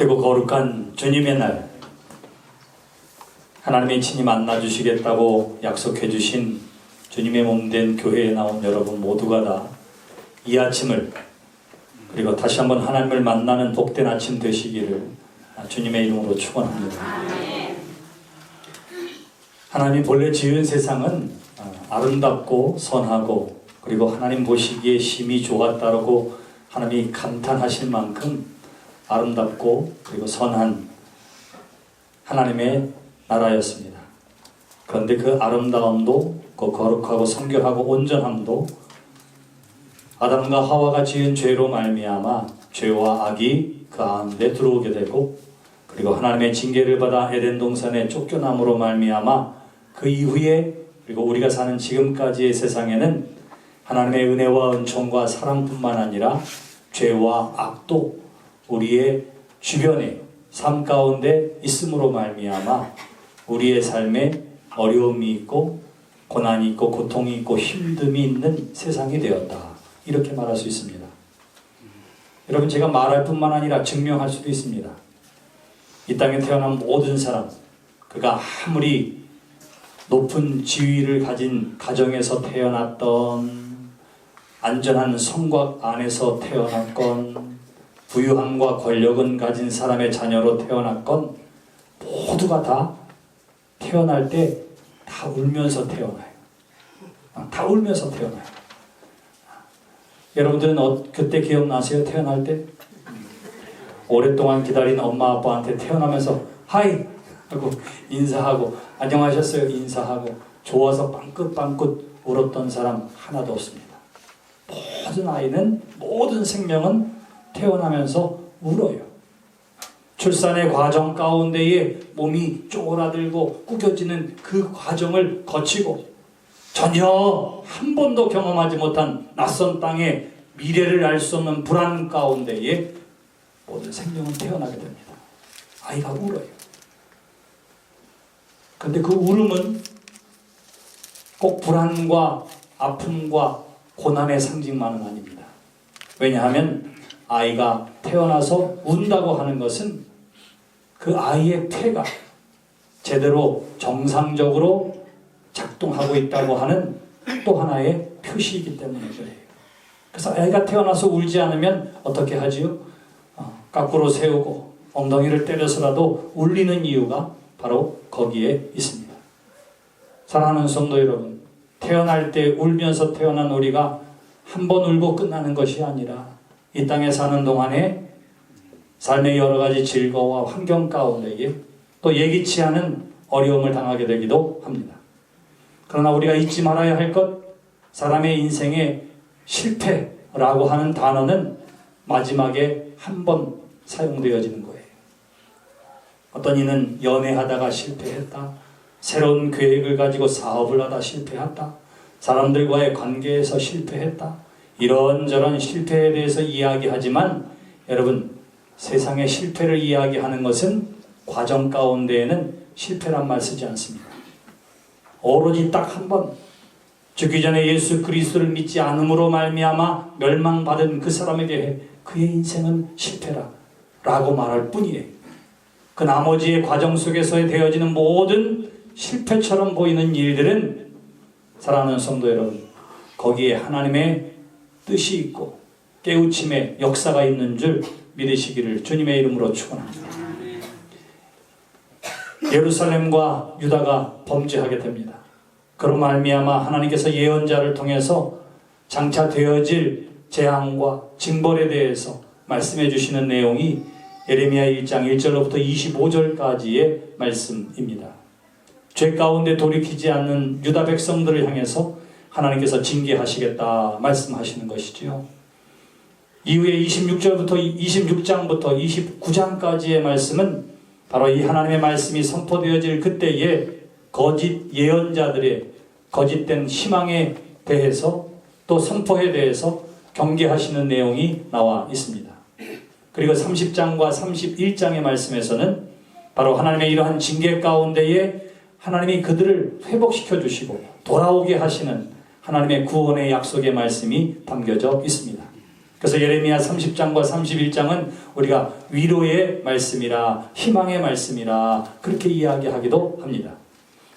그리고 거룩한 주님의 날, 하나님이 친히 만나주시겠다고 약속해 주신 주님의 몸된 교회에 나온 여러분 모두가 다 이 아침을, 그리고 다시 한번 하나님을 만나는 복된 아침 되시기를 주님의 이름으로 축원합니다. 하나님이 본래 지은 세상은 아름답고 선하고, 그리고 하나님 보시기에 심히 좋았다고 하나님이 감탄하실 만큼 아름답고 그리고 선한 하나님의 나라였습니다. 그런데 그 아름다움도, 그 거룩하고 성결하고 온전함도 아담과 하와가 지은 죄로 말미암아 죄와 악이 그 가운데 들어오게 되고, 그리고 하나님의 징계를 받아 에덴 동산에 쫓겨남으로 말미암아 그 이후에, 그리고 우리가 사는 지금까지의 세상에는 하나님의 은혜와 은총과 사랑뿐만 아니라 죄와 악도 우리의 주변에 삶 가운데 있음으로 말미암아 우리의 삶에 어려움이 있고 고난이 있고 고통이 있고 힘듦이 있는 세상이 되었다, 이렇게 말할 수 있습니다. 여러분, 제가 말할 뿐만 아니라 증명할 수도 있습니다. 이 땅에 태어난 모든 사람, 그가 아무리 높은 지위를 가진 가정에서 태어났던, 안전한 성곽 안에서 태어났건, 부유함과 권력은 가진 사람의 자녀로 태어났건, 모두가 다 태어날 때 다 울면서 태어나요. 다 울면서 태어나요. 여러분들은 그때 기억나세요? 태어날 때? 오랫동안 기다린 엄마 아빠한테 태어나면서 하이! 하고 인사하고 안녕하셨어요? 인사하고 좋아서 빵긋빵긋 울었던 사람 하나도 없습니다. 모든 아이는, 모든 생명은 태어나면서 울어요. 출산의 과정 가운데에 몸이 쪼그라들고 구겨지는 그 과정을 거치고 전혀 한 번도 경험하지 못한 낯선 땅에 미래를 알 수 없는 불안 가운데에 모든 생명은 태어나게 됩니다. 아이가 울어요. 그런데 그 울음은 꼭 불안과 아픔과 고난의 상징만은 아닙니다. 왜냐하면 아이가 태어나서 운다고 하는 것은 그 아이의 폐가 제대로 정상적으로 작동하고 있다고 하는 또 하나의 표시이기 때문에 그래요. 그래서 아이가 태어나서 울지 않으면 어떻게 하지요? 거꾸로 세우고 엉덩이를 때려서라도 울리는 이유가 바로 거기에 있습니다. 사랑하는 성도 여러분, 태어날 때 울면서 태어난 우리가 한 번 울고 끝나는 것이 아니라 이 땅에 사는 동안에 삶의 여러 가지 질거와 환경 가운데에 또 예기치 않은 어려움을 당하게 되기도 합니다. 그러나 우리가 잊지 말아야 할 것, 사람의 인생에 실패라고 하는 단어는 마지막에 한 번 사용되어지는 거예요. 어떤 이는 연애하다가 실패했다, 새로운 계획을 가지고 사업을 하다 실패했다, 사람들과의 관계에서 실패했다, 이런저런 실패에 대해서 이야기하지만 여러분, 세상의 실패를 이야기하는 것은 과정 가운데에는 실패란 말 쓰지 않습니다. 오로지 딱 한 번 죽기 전에 예수 그리스도를 믿지 않음으로 말미암아 멸망받은 그 사람에 대해 그의 인생은 실패라 라고 말할 뿐이에요. 그 나머지의 과정 속에서 되어지는 모든 실패처럼 보이는 일들은, 사랑하는 성도 여러분, 거기에 하나님의 뜻이 있고 깨우침의 역사가 있는 줄 믿으시기를 주님의 이름으로 축원합니다. 예루살렘과 유다가 범죄하게 됩니다. 그로 말미암아 하나님께서 예언자를 통해서 장차 되어질 재앙과 징벌에 대해서 말씀해 주시는 내용이 예레미야 1장 1절로부터 25절까지의 말씀입니다. 죄 가운데 돌이키지 않는 유다 백성들을 향해서 하나님께서 징계하시겠다 말씀하시는 것이지요. 이후에 26장부터 29장까지의 말씀은 바로 이 하나님의 말씀이 선포되어질 그때에 거짓 예언자들의 거짓된 희망에 대해서 또 선포에 대해서 경계하시는 내용이 나와 있습니다. 그리고 30장과 31장의 말씀에서는 바로 하나님의 이러한 징계 가운데에 하나님이 그들을 회복시켜 주시고 돌아오게 하시는 하나님의 구원의 약속의 말씀이 담겨져 있습니다. 그래서 예레미야 30장과 31장은 우리가 위로의 말씀이라 희망의 말씀이라 그렇게 이야기하기도 합니다.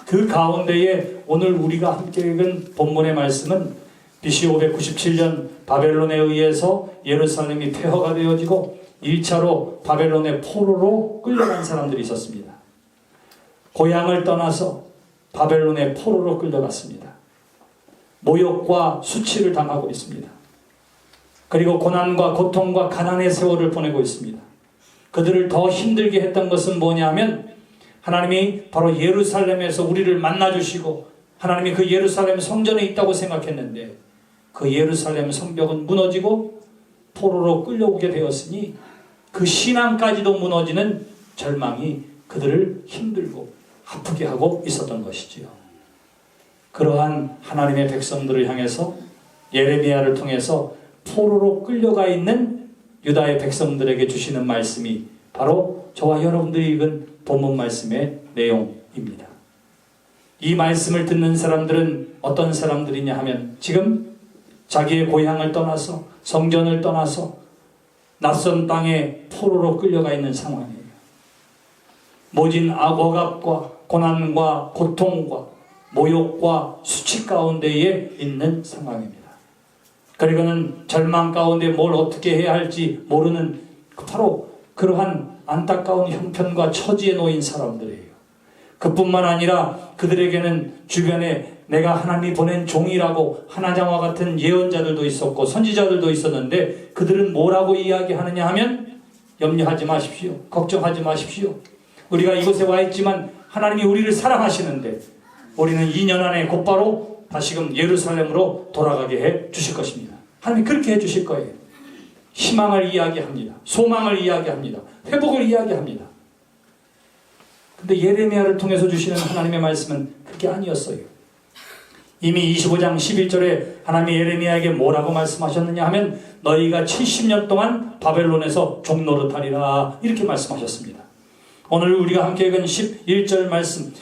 그 가운데에 오늘 우리가 함께 읽은 본문의 말씀은 BC 597년 바벨론에 의해서 예루살렘이 폐허가 되어지고 1차로 바벨론의 포로로 끌려간 사람들이 있었습니다. 고향을 떠나서 바벨론의 포로로 끌려갔습니다. 모욕과 수치를 당하고 있습니다. 그리고 고난과 고통과 가난의 세월을 보내고 있습니다. 그들을 더 힘들게 했던 것은 뭐냐면 하나님이 바로 예루살렘에서 우리를 만나주시고 하나님이 그 예루살렘 성전에 있다고 생각했는데 그 예루살렘 성벽은 무너지고 포로로 끌려오게 되었으니 그 신앙까지도 무너지는 절망이 그들을 힘들고 아프게 하고 있었던 것이지요. 그러한 하나님의 백성들을 향해서 예레미야를 통해서 포로로 끌려가 있는 유다의 백성들에게 주시는 말씀이 바로 저와 여러분들이 읽은 본문 말씀의 내용입니다. 이 말씀을 듣는 사람들은 어떤 사람들이냐 하면 지금 자기의 고향을 떠나서 성전을 떠나서 낯선 땅에 포로로 끌려가 있는 상황이에요. 모진 억압과 고난과 고통과 모욕과 수치 가운데에 있는 상황입니다. 그리고는 절망 가운데 뭘 어떻게 해야 할지 모르는 바로 그러한 안타까운 형편과 처지에 놓인 사람들이에요. 그뿐만 아니라 그들에게는 주변에 내가 하나님이 보낸 종이라고 하나장과 같은 예언자들도 있었고 선지자들도 있었는데 그들은 뭐라고 이야기하느냐 하면 염려하지 마십시오. 걱정하지 마십시오. 우리가 이곳에 와 있지만 하나님이 우리를 사랑하시는데 우리는 2년 안에 곧바로 다시금 예루살렘으로 돌아가게 해 주실 것입니다. 하나님이 그렇게 해 주실 거예요. 희망을 이야기합니다. 소망을 이야기합니다. 회복을 이야기합니다. 근데 예레미야를 통해서 주시는 하나님의 말씀은 그게 아니었어요. 이미 25장 11절에 하나님이 예레미야에게 뭐라고 말씀하셨느냐 하면 너희가 70년 동안 바벨론에서 종노릇하리라 이렇게 말씀하셨습니다. 오늘 우리가 함께 읽은 11절 말씀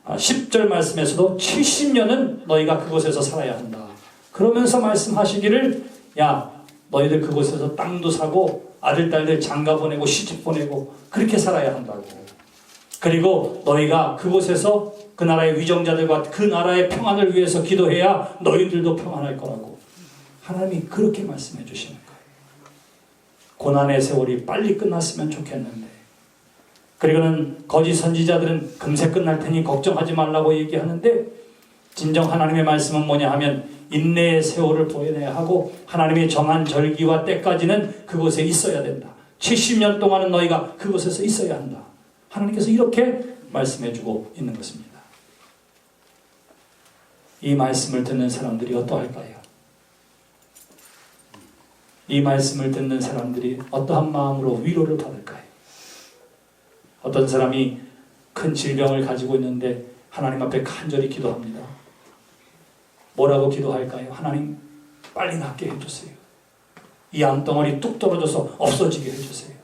10절 말씀에서도 70년은 너희가 그곳에서 살아야 한다. 그러면서 말씀하시기를 야 너희들 그곳에서 땅도 사고 아들 딸들 장가 보내고 시집 보내고 그렇게 살아야 한다고. 그리고 너희가 그곳에서 그 나라의 위정자들과 그 나라의 평안을 위해서 기도해야 너희들도 평안할 거라고 하나님이 그렇게 말씀해 주시는 거예요. 고난의 세월이 빨리 끝났으면 좋겠는데 그리고는 거짓 선지자들은 금세 끝날 테니 걱정하지 말라고 얘기하는데 진정 하나님의 말씀은 뭐냐 하면 인내의 세월을 보여내야 하고 하나님의 정한 절기와 때까지는 그곳에 있어야 된다. 70년 동안은 너희가 그곳에서 있어야 한다. 하나님께서 이렇게 말씀해주고 있는 것입니다. 이 말씀을 듣는 사람들이 어떠할까요? 이 말씀을 듣는 사람들이 어떠한 마음으로 위로를 받을까요? 어떤 사람이 큰 질병을 가지고 있는데 하나님 앞에 간절히 기도합니다. 뭐라고 기도할까요? 하나님 빨리 낫게 해주세요. 이 암덩어리 뚝 떨어져서 없어지게 해주세요.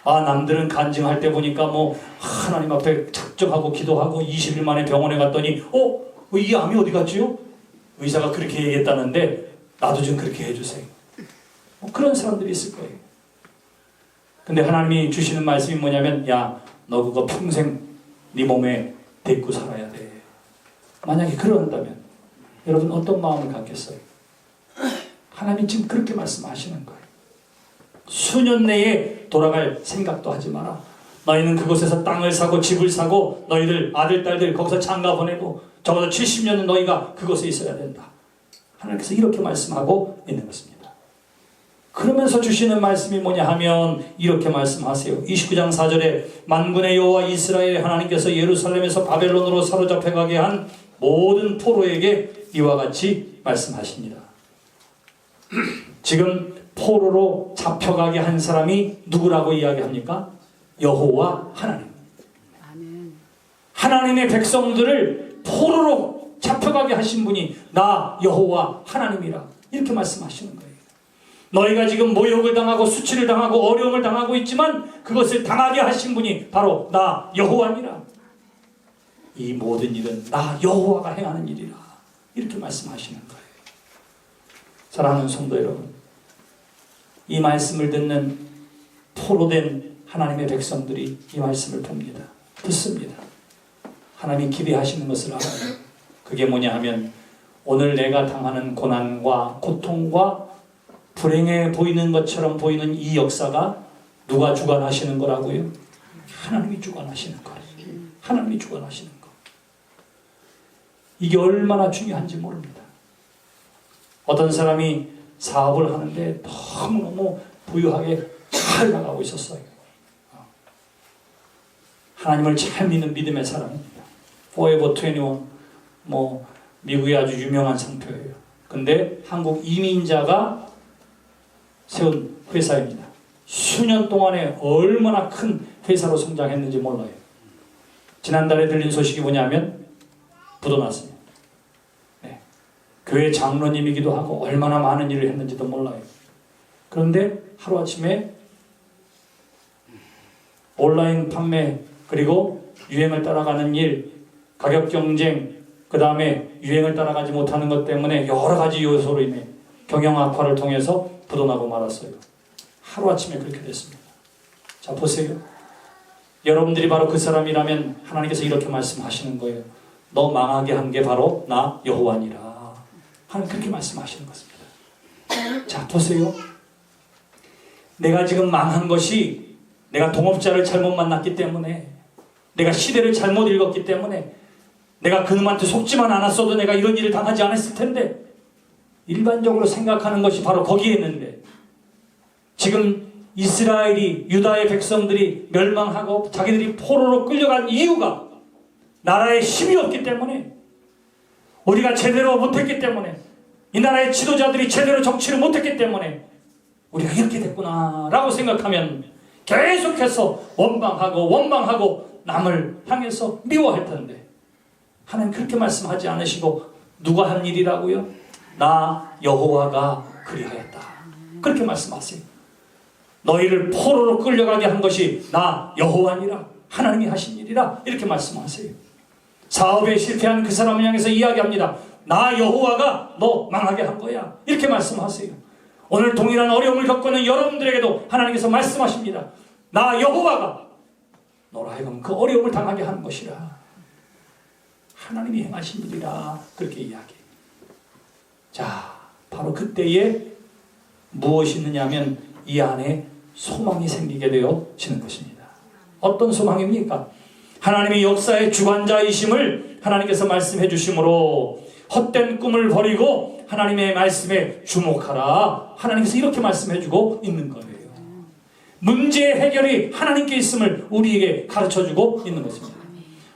남들은 간증할 때 보니까 하나님 앞에 작정하고 기도하고 20일 만에 병원에 갔더니 이 암이 어디 갔지요? 의사가 그렇게 얘기했다는데 나도 좀 그렇게 해주세요. 그런 사람들이 있을 거예요. 근데 하나님이 주시는 말씀이 뭐냐면 너 그거 평생 네 몸에 데리고 살아야 돼. 만약에 그런다면 여러분 어떤 마음을 갖겠어요? 하나님 지금 그렇게 말씀하시는 거예요. 수년 내에 돌아갈 생각도 하지 마라. 너희는 그곳에서 땅을 사고 집을 사고 너희들 아들 딸들 거기서 장가 보내고 적어도 70년은 너희가 그곳에 있어야 된다. 하나님께서 이렇게 말씀하고 있는 것입니다. 그러면서 주시는 말씀이 뭐냐 하면 이렇게 말씀하세요. 29장 4절에 만군의 여호와 이스라엘 하나님께서 예루살렘에서 바벨론으로 사로잡혀 가게 한 모든 포로에게 이와 같이 말씀하십니다. 지금 포로로 잡혀가게 한 사람이 누구라고 이야기합니까? 여호와 하나님. 하나님의 백성들을 포로로 잡혀가게 하신 분이 나 여호와 하나님이라 이렇게 말씀하시는 거예요. 너희가 지금 모욕을 당하고 수치를 당하고 어려움을 당하고 있지만 그것을 당하게 하신 분이 바로 나 여호와니라. 이 모든 일은 나 여호와가 행하는 일이라 이렇게 말씀하시는 거예요. 사랑하는 성도 여러분, 이 말씀을 듣는 포로된 하나님의 백성들이 이 말씀을 봅니다. 듣습니다. 하나님이 기대하시는 것을 알아요. 그게 뭐냐 하면 오늘 내가 당하는 고난과 고통과 불행해 보이는 것처럼 보이는 이 역사가 누가 주관하시는 거라고요? 하나님이 주관하시는 거예요. 하나님이 주관하시는 거. 이게 얼마나 중요한지 모릅니다. 어떤 사람이 사업을 하는데 너무너무 부유하게 잘 나가고 있었어요. 하나님을 잘 믿는 믿음의 사람입니다. Forever 21 미국의 아주 유명한 상표예요. 근데 한국 이민자가 세운 회사입니다. 수년 동안에 얼마나 큰 회사로 성장했는지 몰라요. 지난달에 들린 소식이 뭐냐면 부도났습니다. 네. 교회 장로님이기도 하고 얼마나 많은 일을 했는지도 몰라요. 그런데 하루아침에 온라인 판매 그리고 유행을 따라가는 일, 가격 경쟁, 그 다음에 유행을 따라가지 못하는 것 때문에 여러 가지 요소로 인해 경영 악화를 통해서 부도나고 말았어요. 하루아침에 그렇게 됐습니다. 자, 보세요. 여러분들이 바로 그 사람이라면 하나님께서 이렇게 말씀하시는 거예요. 너 망하게 한 게 바로 나 여호와니라. 하나님 그렇게 말씀하시는 것입니다. 자, 보세요. 내가 지금 망한 것이 내가 동업자를 잘못 만났기 때문에, 내가 시대를 잘못 읽었기 때문에, 내가 그놈한테 속지만 않았어도 내가 이런 일을 당하지 않았을 텐데, 일반적으로 생각하는 것이 바로 거기에 있는데, 지금 이스라엘이, 유다의 백성들이 멸망하고 자기들이 포로로 끌려간 이유가 나라에 힘이 없기 때문에, 우리가 제대로 못했기 때문에, 이 나라의 지도자들이 제대로 정치를 못했기 때문에 우리가 이렇게 됐구나 라고 생각하면 계속해서 원망하고 남을 향해서 미워할 텐데, 하나님 그렇게 말씀하지 않으시고 누가 한 일이라고요? 나 여호와가 그리하였다. 그렇게 말씀하세요. 너희를 포로로 끌려가게 한 것이 나 여호와니라. 하나님이 하신 일이라. 이렇게 말씀하세요. 사업에 실패한 그 사람을 향해서 이야기합니다. 나 여호와가 너 망하게 한 거야. 이렇게 말씀하세요. 오늘 동일한 어려움을 겪고 있는 여러분들에게도 하나님께서 말씀하십니다. 나 여호와가 너로 하여금 그 어려움을 당하게 하는 것이라. 하나님이 행하신 일이라. 그렇게 이야기해요. 자, 바로 그때에 무엇이 있느냐 하면 이 안에 소망이 생기게 되어지는 것입니다. 어떤 소망입니까? 하나님의 역사의 주관자이심을 하나님께서 말씀해 주심으로 헛된 꿈을 버리고 하나님의 말씀에 주목하라. 하나님께서 이렇게 말씀해 주고 있는 거예요. 문제의 해결이 하나님께 있음을 우리에게 가르쳐 주고 있는 것입니다.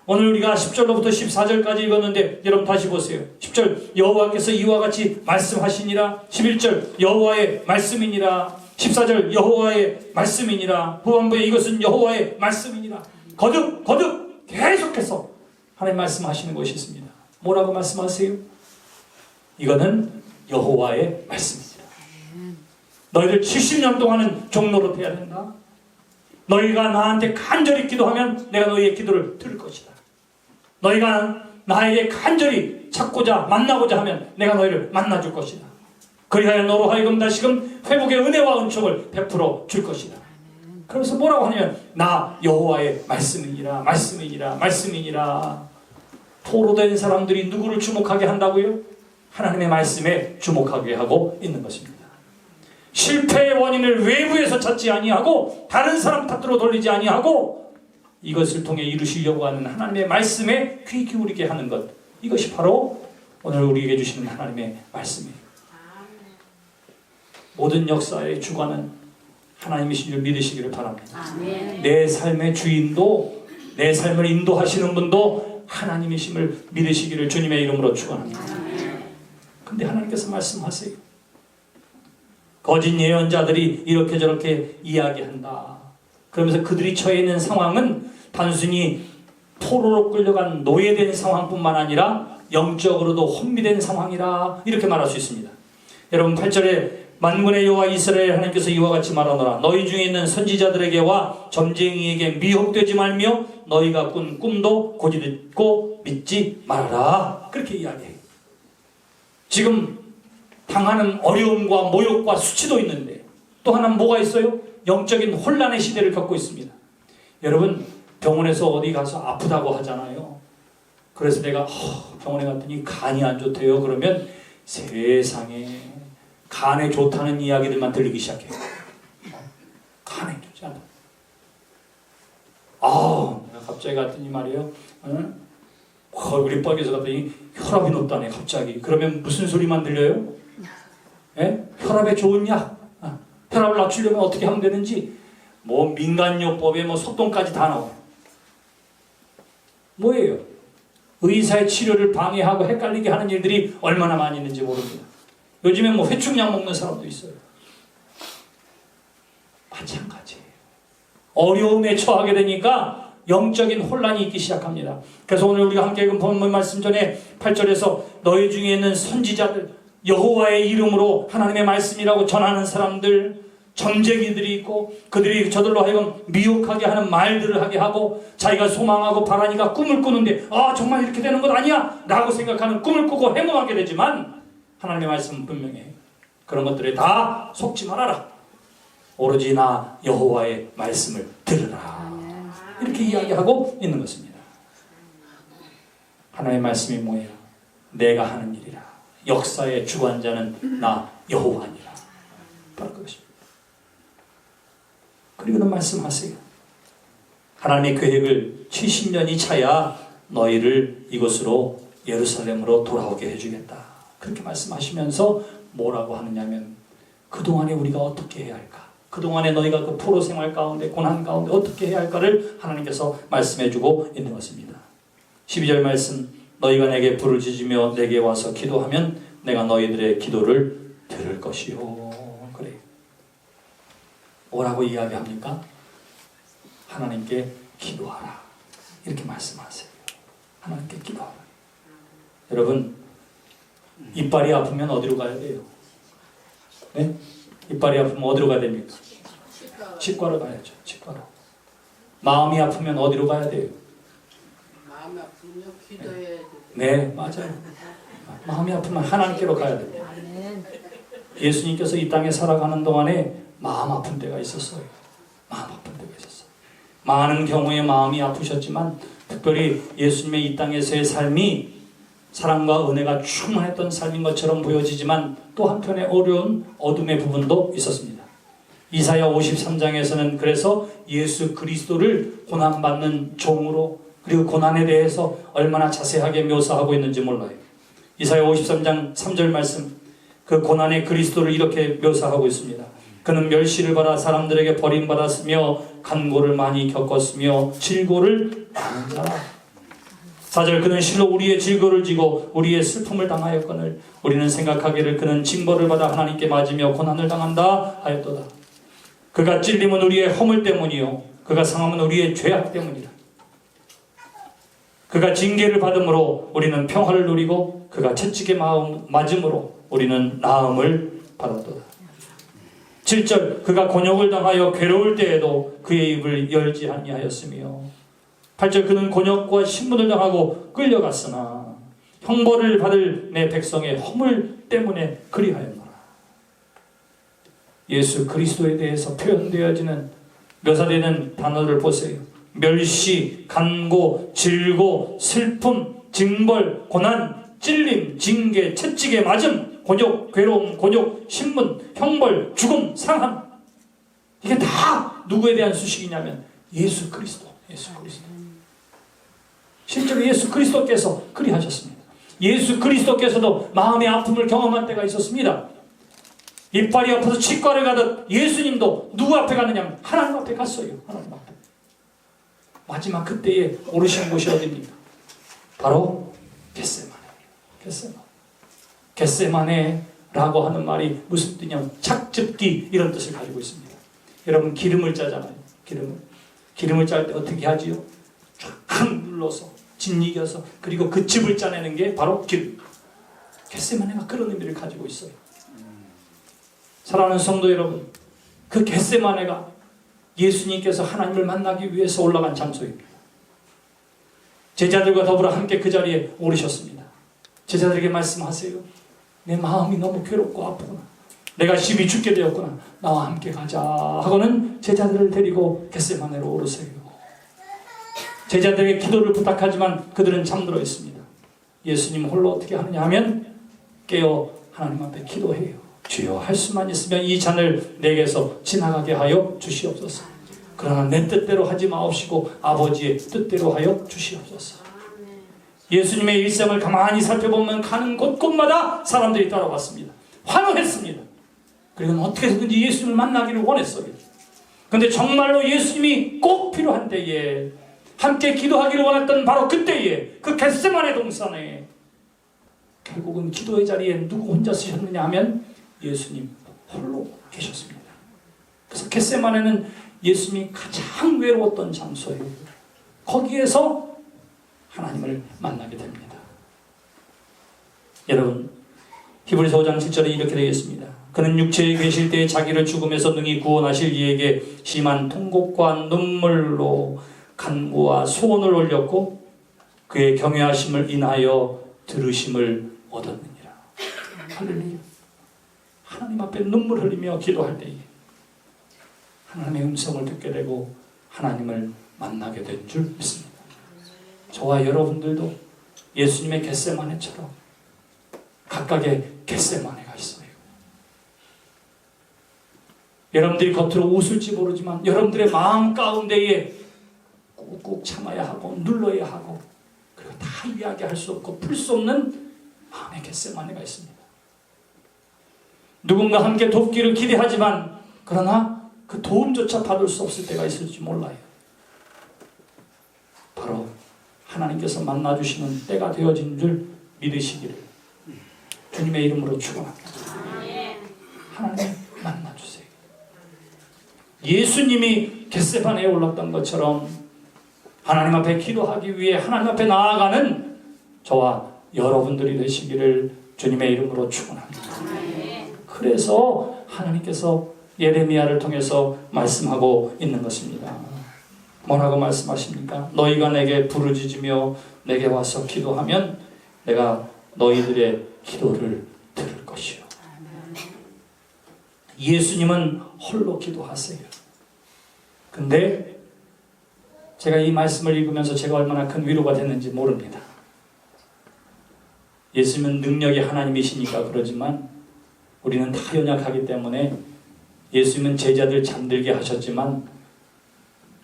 오늘 우리가 10절로부터 14절까지 읽었는데 여러분 다시 보세요. 10절 여호와께서 이와 같이 말씀하시니라. 11절 여호와의 말씀이니라. 14절 여호와의 말씀이니라. 후반부에 이것은 여호와의 말씀이니라. 거듭 계속해서 하나님 말씀하시는 것이 있습니다. 뭐라고 말씀하세요? 이거는 여호와의 말씀이니라. 너희들 70년 동안은 종로로 돼야 된다. 너희가 나한테 간절히 기도하면 내가 너희의 기도를 들을 것이다. 너희가 나에게 간절히 찾고자 만나고자 하면 내가 너희를 만나줄 것이다. 그리하여 너로 하여금 다시금 회복의 은혜와 은총을 베풀어 줄 것이다. 그래서 뭐라고 하냐면 나 여호와의 말씀이니라. 포로된 사람들이 누구를 주목하게 한다고요? 하나님의 말씀에 주목하게 하고 있는 것입니다. 실패의 원인을 외부에서 찾지 아니하고 다른 사람 탓으로 돌리지 아니하고 이것을 통해 이루시려고 하는 하나님의 말씀에 귀 기울이게 하는 것, 이것이 바로 오늘 우리에게 주시는 하나님의 말씀이에요. 모든 역사의 주관은 하나님이신 줄 믿으시기를 바랍니다. 내 삶의 주인도, 내 삶을 인도하시는 분도 하나님이심을 믿으시기를 주님의 이름으로 축원합니다. 근데 하나님께서 말씀하세요. 거짓 예언자들이 이렇게 저렇게 이야기한다. 그러면서 그들이 처해 있는 상황은 단순히 포로로 끌려간 노예된 상황뿐만 아니라 영적으로도 혼미된 상황이라 이렇게 말할 수 있습니다. 여러분 8절에 만군의 여호와 이스라엘 하나님께서 이와 같이 말하노라. 너희 중에 있는 선지자들에게와 점쟁이에게 미혹되지 말며 너희가 꾼 꿈도 고지 듣고 믿지 말아라. 그렇게 이야기해요. 지금 당하는 어려움과 모욕과 수치도 있는데 또 하나는 뭐가 있어요? 영적인 혼란의 시대를 겪고 있습니다. 여러분, 병원에서 어디 가서 아프다고 하잖아요. 그래서 내가 병원에 갔더니 간이 안 좋대요. 그러면 세상에 간에 좋다는 이야기들만 들리기 시작해요. 간에 좋지 않아. 내가 갑자기 갔더니 말이에요. 얼굴이 빨개서 갔더니 혈압이 높다네 갑자기. 그러면 무슨 소리만 들려요? 예? 혈압에 좋은 약. 혈압을 낮추려면 어떻게 하면 되는지 뭐 민간요법에 뭐 소똥까지 다 나와요. 뭐예요? 의사의 치료를 방해하고 헷갈리게 하는 일들이 얼마나 많이 있는지 모릅니다. 요즘에 뭐 회충약 먹는 사람도 있어요. 마찬가지예요. 어려움에 처하게 되니까 영적인 혼란이 있기 시작합니다. 그래서 오늘 우리가 함께 읽은 본문 말씀 전에 8절에서 너희 중에 있는 선지자들, 여호와의 이름으로 하나님의 말씀이라고 전하는 사람들, 점쟁이들이 있고 그들이 저들로 하여금 미혹하게 하는 말들을 하게 하고 자기가 소망하고 바라니까 꿈을 꾸는데 정말 이렇게 되는 것 아니야? 라고 생각하는 꿈을 꾸고 행동하게 되지만 하나님의 말씀은 분명해요. 그런 것들에 다 속지 말아라. 오로지 나 여호와의 말씀을 들으라. 이렇게 이야기하고 있는 것입니다. 하나님의 말씀이 뭐예요? 내가 하는 일이라. 역사의 주관자는 나 여호와니라. 바로 그것입니다. 그리고는 말씀하세요. 하나님의 계획을 70년이 차야 너희를 이곳으로 예루살렘으로 돌아오게 해주겠다. 그렇게 말씀하시면서 뭐라고 하느냐면 그동안에 우리가 어떻게 해야 할까? 그동안에 너희가 그 포로 생활 가운데 고난 가운데 어떻게 해야 할까를 하나님께서 말씀해주고 있는 것입니다. 12절 말씀 너희가 내게 불을 지지며 내게 와서 기도하면 내가 너희들의 기도를 들을 것이요. 그래요. 뭐라고 이야기합니까? 하나님께 기도하라. 이렇게 말씀하세요. 하나님께 기도하라. 여러분, 이빨이 아프면 어디로 가야 돼요? 네? 이빨이 아프면 어디로 가야 됩니까? 치과로 가야죠. 치과로. 마음이 아프면 어디로 가야 돼요? 마음이 아프면 기도해야 돼요. 네, 맞아요. 마음이 아프면 하나님께로 가야 돼요. 예수님께서 이 땅에 살아가는 동안에 마음 아픈 때가 있었어요. 마음 아픈 때가 있었어요. 많은 경우에 마음이 아프셨지만 특별히 예수님의 이 땅에서의 삶이 사랑과 은혜가 충만했던 삶인 것처럼 보여지지만 또 한편에 어려운 어둠의 부분도 있었습니다. 이사야 53장에서는 그래서 예수 그리스도를 고난받는 종으로 그리고 고난에 대해서 얼마나 자세하게 묘사하고 있는지 몰라요. 이사야 53장 3절 말씀 그 고난의 그리스도를 이렇게 묘사하고 있습니다. 그는 멸시를 받아 사람들에게 버림받았으며 간고를 많이 겪었으며 질고를 당한 자라. 4절 그는 실로 우리의 질고를 지고 우리의 슬픔을 당하였거늘 우리는 생각하기를 그는 징벌을 받아 하나님께 맞으며 고난을 당한다 하였도다. 그가 찔림은 우리의 허물 때문이요 그가 상함은 우리의 죄악 때문이다. 그가 징계를 받음으로 우리는 평화를 누리고 그가 채찍에 맞음으로 우리는 나음을 받았도다. 7절 그가 곤욕을 당하여 괴로울 때에도 그의 입을 열지 아니하였으며 8절 그는 곤욕과 신문을 당하고 끌려갔으나 형벌을 받을 내 백성의 허물 때문에 그리하였노라. 예수 그리스도에 대해서 표현되어지는 묘사되는 단어를 보세요. 멸시, 간고, 질고, 슬픔, 징벌, 고난, 찔림, 징계, 채찍에 맞음, 곤욕, 괴로움, 곤욕, 신문, 형벌, 죽음, 상함. 이게 다 누구에 대한 수식이냐면 예수 그리스도. 예수 그리스도. 실제로 예수 그리스도께서 그리하셨습니다. 예수 그리스도께서도 마음의 아픔을 경험한 때가 있었습니다. 이빨이 아파서 치과를 가듯 예수님도 누구 앞에 갔느냐? 하나님 앞에 갔어요. 하나님 앞에. 마지막 그때에 오르신 곳이 어디입니까? 바로 겟세마네. 겟세마네라고 하는 말이 무슨 뜻이냐면 착즙기 이런 뜻을 가지고 있습니다. 여러분 기름을 짜잖아요. 기름을 짤 때 어떻게 하지요? 쫙 눌러서 짓이겨서 그리고 그 즙을 짜내는 게 바로 기름. 겟세마네가 그런 의미를 가지고 있어요. 사랑하는 성도 여러분, 그 겟세마네가 예수님께서 하나님을 만나기 위해서 올라간 장소입니다. 제자들과 더불어 함께 그 자리에 오르셨습니다. 제자들에게 말씀하세요. 내 마음이 너무 괴롭고 아프구나. 내가 심히 죽게 되었구나. 나와 함께 가자 하고는 제자들을 데리고 겟세마네로 오르세요. 제자들에게 기도를 부탁하지만 그들은 잠들어 있습니다. 예수님 홀로 어떻게 하느냐 하면 깨어 하나님 앞에 기도해요. 주여, 할 수만 있으면 이 잔을 내게서 지나가게 하여 주시옵소서. 그러나 내 뜻대로 하지 마옵시고 아버지의 뜻대로 하여 주시옵소서. 예수님의 일생을 가만히 살펴보면 가는 곳곳마다 사람들이 따라왔습니다. 환호했습니다. 그리고 어떻게든지 예수님을 만나기를 원했어요. 그런데 정말로 예수님이 꼭 필요한 때에, 함께 기도하기를 원했던 바로 그때에, 그 겟세마네 동산에 결국은 기도의 자리에 누구 혼자 쓰셨느냐 하면 예수님 홀로 계셨습니다. 그래서 겟세마네는 예수님이 가장 외로웠던 장소예요. 거기에서 하나님을 만나게 됩니다. 여러분, 히브리서 5장 7절에 이렇게 되겠습니다. 그는 육체에 계실 때에 자기를 죽음에서 능히 구원하실 이에게 심한 통곡과 눈물로 간구와 소원을 올렸고 그의 경외하심을 인하여 들으심을 얻었느니라. 할렐루야. 하나님 앞에 눈물 흘리며 기도할 때에 하나님의 음성을 듣게 되고 하나님을 만나게 된 줄 믿습니다. 저와 여러분들도 예수님의 겟세마네처럼 각각의 겟세마네가 있어요. 여러분들이 겉으로 웃을지 모르지만 여러분들의 마음 가운데에 꾹꾹 참아야 하고 눌러야 하고 그리고 다 이야기할 수 없고 풀 수 없는 마음의 겟세마네가 있습니다. 누군가 함께 돕기를 기대하지만 그러나 그 도움조차 받을 수 없을 때가 있을지 몰라요. 바로 하나님께서 만나주시는 때가 되어진 줄 믿으시기를 주님의 이름으로 축원합니다. 하나님 만나주세요. 예수님이 겟세마네에 올랐던 것처럼 하나님 앞에 기도하기 위해 하나님 앞에 나아가는 저와 여러분들이 되시기를 주님의 이름으로 축원합니다. 그래서 하나님께서 예레미야를 통해서 말씀하고 있는 것입니다. 뭐라고 말씀하십니까? 너희가 내게 부르짖으며 내게 와서 기도하면 내가 너희들의 기도를 들을 것이요. 예수님은 홀로 기도하세요. 근데 제가 이 말씀을 읽으면서 제가 얼마나 큰 위로가 됐는지 모릅니다. 예수님은 능력이 하나님이시니까 그러지만 우리는 다 연약하기 때문에 예수님은 제자들 잠들게 하셨지만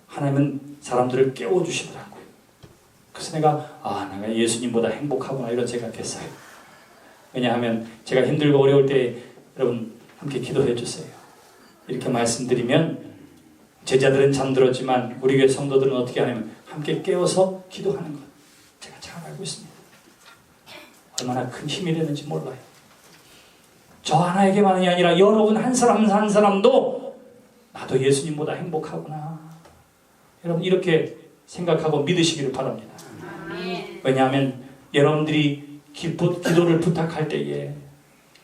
하나님은 사람들을 깨워주시더라고요. 그래서 내가 예수님보다 행복하구나 이런 생각했어요. 왜냐하면 제가 힘들고 어려울 때 여러분 함께 기도해 주세요. 이렇게 말씀드리면 제자들은 잠들었지만 우리 교회 성도들은 어떻게 하냐면 함께 깨워서 기도하는 것 제가 잘 알고 있습니다. 얼마나 큰 힘이 되는지 몰라요. 저 하나에게만이 아니라 여러분 한 사람 한 사람도 나도 예수님보다 행복하구나. 여러분 이렇게 생각하고 믿으시기를 바랍니다. 왜냐하면 여러분들이 기도를 부탁할 때에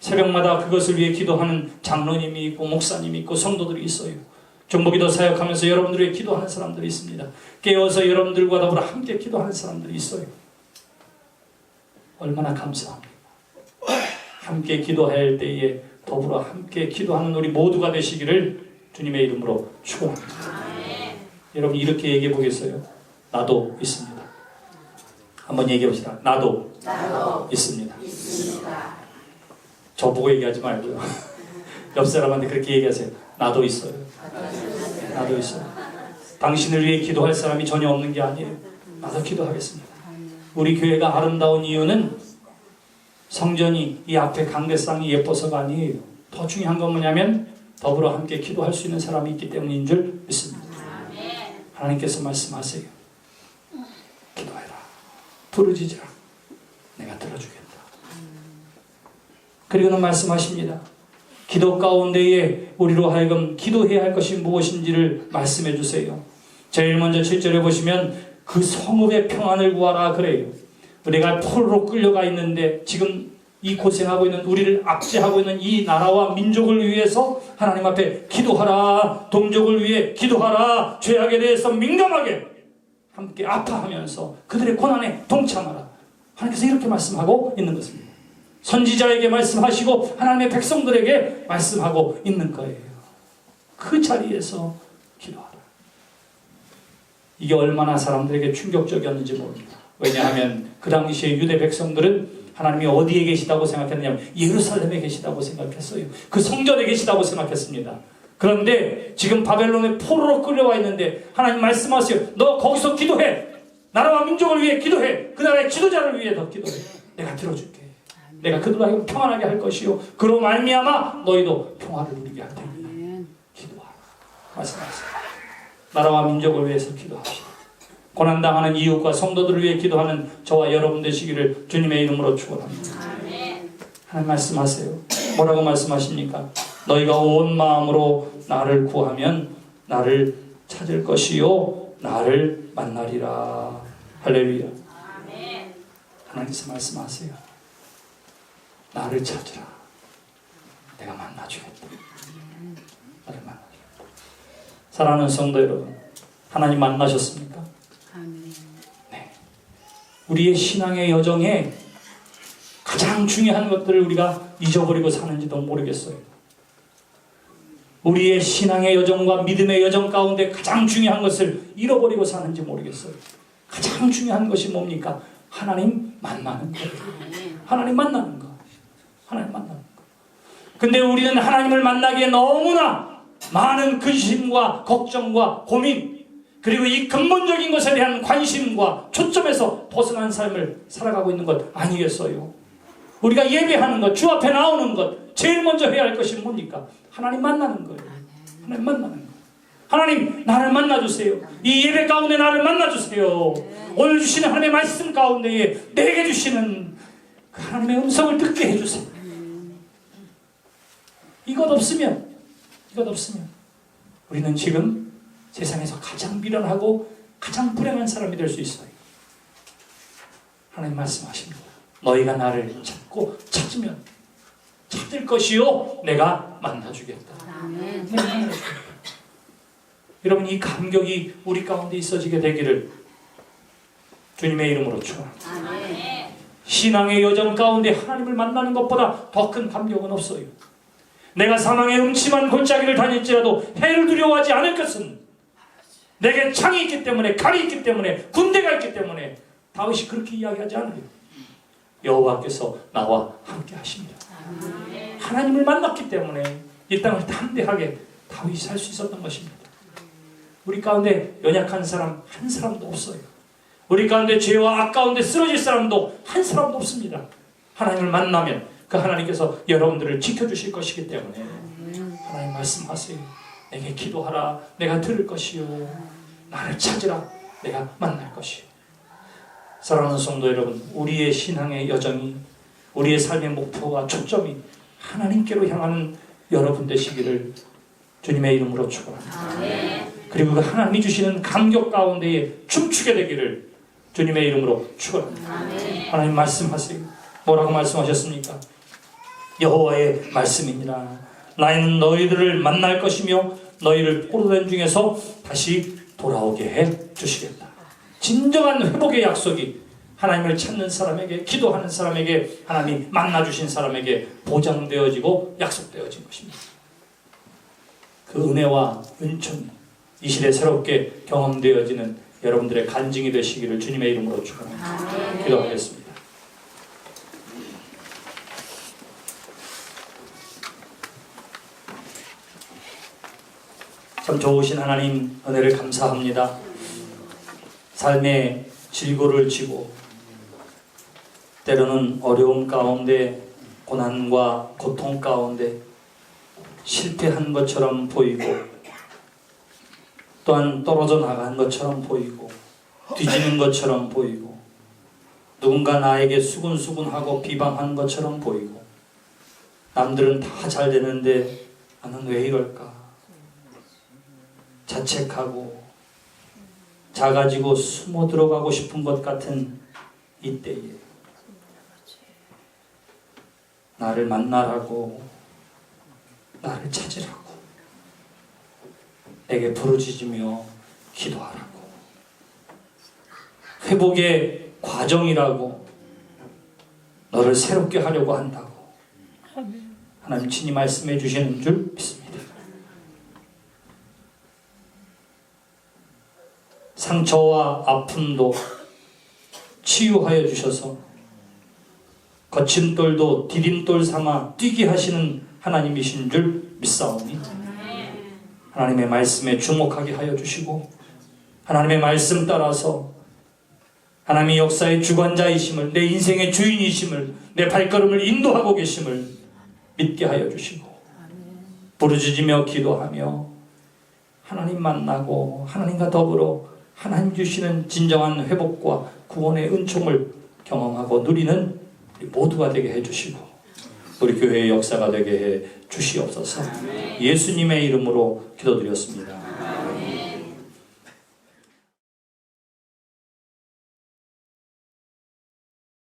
새벽마다 그것을 위해 기도하는 장로님이 있고 목사님이 있고 성도들이 있어요. 중보기도 사역하면서 여러분들에게 기도하는 사람들이 있습니다. 깨어서 여러분들과 더불어 함께 기도하는 사람들이 있어요. 얼마나 감사합니다. 함께 기도할 때에 더불어 함께 기도하는 우리 모두가 되시기를 주님의 이름으로 축원합니다. 여러분 이렇게 얘기해 보겠어요? 나도 있습니다. 한번 얘기해 봅시다. 나도 있습니다. 저보고 얘기하지 말고요. 옆 사람한테 그렇게 얘기하세요. 나도 있어요. 나도 있어요. 당신을 위해 기도할 사람이 전혀 없는 게 아니에요. 나도 기도하겠습니다. 우리 교회가 아름다운 이유는 성전이 이 앞에 강대상이 예뻐서가 아니에요. 더 중요한 건 뭐냐면 더불어 함께 기도할 수 있는 사람이 있기 때문인 줄 믿습니다. 하나님께서 말씀하세요. 기도해라. 부르짖으라. 내가 들어주겠다. 그리고는 말씀하십니다. 기도 가운데에 우리로 하여금 기도해야 할 것이 무엇인지를 말씀해 주세요. 제일 먼저 7절에 보시면 그 성읍의 평안을 구하라 그래요. 우리가 포로로 끌려가 있는데 지금 이 고생하고 있는 우리를 압제하고 있는 이 나라와 민족을 위해서 하나님 앞에 기도하라. 동족을 위해 기도하라. 죄악에 대해서 민감하게 함께 아파하면서 그들의 고난에 동참하라. 하나님께서 이렇게 말씀하고 있는 것입니다. 선지자에게 말씀하시고 하나님의 백성들에게 말씀하고 있는 거예요. 그 자리에서 기도하라. 이게 얼마나 사람들에게 충격적이었는지 모릅니다. 왜냐하면 그 당시에 유대 백성들은 하나님이 어디에 계시다고 생각했느냐면 예루살렘에 계시다고 생각했어요. 그 성전에 계시다고 생각했습니다. 그런데 지금 바벨론에 포로로 끌려와 있는데 하나님 말씀하세요. 너 거기서 기도해. 나라와 민족을 위해 기도해. 그 나라의 지도자를 위해 너 기도해. 내가 들어줄게. 내가 그들을 평안하게 할 것이요 그로 말미암아 너희도 평화를 누리게 할 테니 기도하라. 말씀하세요. 나라와 민족을 위해서 기도합시다. 고난당하는 이웃과 성도들을 위해 기도하는 저와 여러분 되시기를 주님의 이름으로 축원합니다. 하나님 말씀하세요. 뭐라고 말씀하십니까? 너희가 온 마음으로 나를 구하면 나를 찾을 것이요 나를 만나리라. 할렐루야. 하나님께서 말씀하세요. 나를 찾으라. 내가 만나주겠다. 나를 만나주겠다. 사랑하는 성도 여러분, 하나님 만나셨습니까? 네. 우리의 신앙의 여정에 가장 중요한 것들을 우리가 잊어버리고 사는지도 모르겠어요. 우리의 신앙의 여정과 믿음의 여정 가운데 가장 중요한 것을 잃어버리고 사는지 모르겠어요. 가장 중요한 것이 뭡니까? 하나님 만나는 거예요. 하나님 만나는 거. 하나님 만나는 거. 근데 우리는 하나님을 만나기에 너무나 많은 근심과 걱정과 고민, 그리고 이 근본적인 것에 대한 관심과 초점에서 벗어난 삶을 살아가고 있는 것 아니겠어요? 우리가 예배하는 것, 주 앞에 나오는 것, 제일 먼저 해야 할 것이 뭡니까? 하나님 만나는 거예요. 하나님 만나는 거예요. 하나님 나를 만나주세요. 이 예배 가운데 나를 만나주세요. 오늘 주시는 하나님의 말씀 가운데에 내게 주시는 그 하나님의 음성을 듣게 해주세요. 이것 없으면 우리는 지금 세상에서 가장 미련하고 가장 불행한 사람이 될 수 있어요. 하나님 말씀하십니다. 너희가 나를 찾고 찾으면 찾을 것이요 내가 만나주겠다. 내가 만나주겠다. 여러분 이 감격이 우리 가운데 있어지게 되기를 주님의 이름으로 축원합니다. 신앙의 여정 가운데 하나님을 만나는 것보다 더 큰 감격은 없어요. 내가 사망의 음침한 골짜기를 다닐지라도 해를 두려워하지 않을 것은 내게 창이 있기 때문에, 칼이 있기 때문에, 군대가 있기 때문에. 다윗이 그렇게 이야기하지 않아요. 여호와께서 나와 함께 하십니다. 하나님을 만났기 때문에 이 땅을 담대하게 다윗이 살 수 있었던 것입니다. 우리 가운데 연약한 사람 한 사람도 없어요. 우리 가운데 죄와 악 가운데 쓰러질 사람도 한 사람도 없습니다. 하나님을 만나면 그 하나님께서 여러분들을 지켜주실 것이기 때문에 하나님 말씀하세요. 내게 기도하라. 내가 들을 것이요. 나를 찾으라. 내가 만날 것이요. 사랑하는 성도 여러분, 우리의 신앙의 여정이, 우리의 삶의 목표와 초점이 하나님께로 향하는 여러분 되시기를 주님의 이름으로 축원합니다. 그리고 그 하나님이 주시는 감격 가운데에 춤추게 되기를 주님의 이름으로 축원합니다. 하나님 말씀하세요. 뭐라고 말씀하셨습니까? 여호와의 말씀이니라. 나는 너희들을 만날 것이며 너희를 포로된 중에서 다시 돌아오게 해 주시겠다. 진정한 회복의 약속이 하나님을 찾는 사람에게, 기도하는 사람에게, 하나님이 만나주신 사람에게 보장되어지고 약속되어진 것입니다. 그 은혜와 은총이 이 시대 새롭게 경험되어지는 여러분들의 간증이 되시기를 주님의 이름으로 축원합니다. 기도하겠습니다. 참 좋으신 하나님 은혜를 감사합니다. 삶의 질고를 지고 때로는 어려움 가운데, 고난과 고통 가운데 실패한 것처럼 보이고 또한 떨어져 나간 것처럼 보이고 뒤지는 것처럼 보이고 누군가 나에게 수군수군하고 비방한 것처럼 보이고 남들은 다 잘 되는데 나는 왜 이럴까? 자책하고 작아지고 숨어 들어가고 싶은 것 같은 이때에 나를 만나라고, 나를 찾으라고, 내게 부르짖으며 기도하라고, 회복의 과정이라고, 너를 새롭게 하려고 한다고 하나님 친히 말씀해 주시는 줄 믿습니다. 상처와 아픔도 치유하여 주셔서 거침돌도 디딤돌 삼아 뛰게 하시는 하나님이신 줄 믿사오니 하나님의 말씀에 주목하게 하여 주시고 하나님의 말씀 따라서 하나님의 역사의 주관자이심을, 내 인생의 주인이심을, 내 발걸음을 인도하고 계심을 믿게 하여 주시고 부르짖으며 기도하며 하나님 만나고 하나님과 더불어 하나님 주시는 진정한 회복과 구원의 은총을 경험하고 누리는 우리 모두가 되게 해주시고 우리 교회의 역사가 되게 해 주시옵소서. 예수님의 이름으로 기도드렸습니다.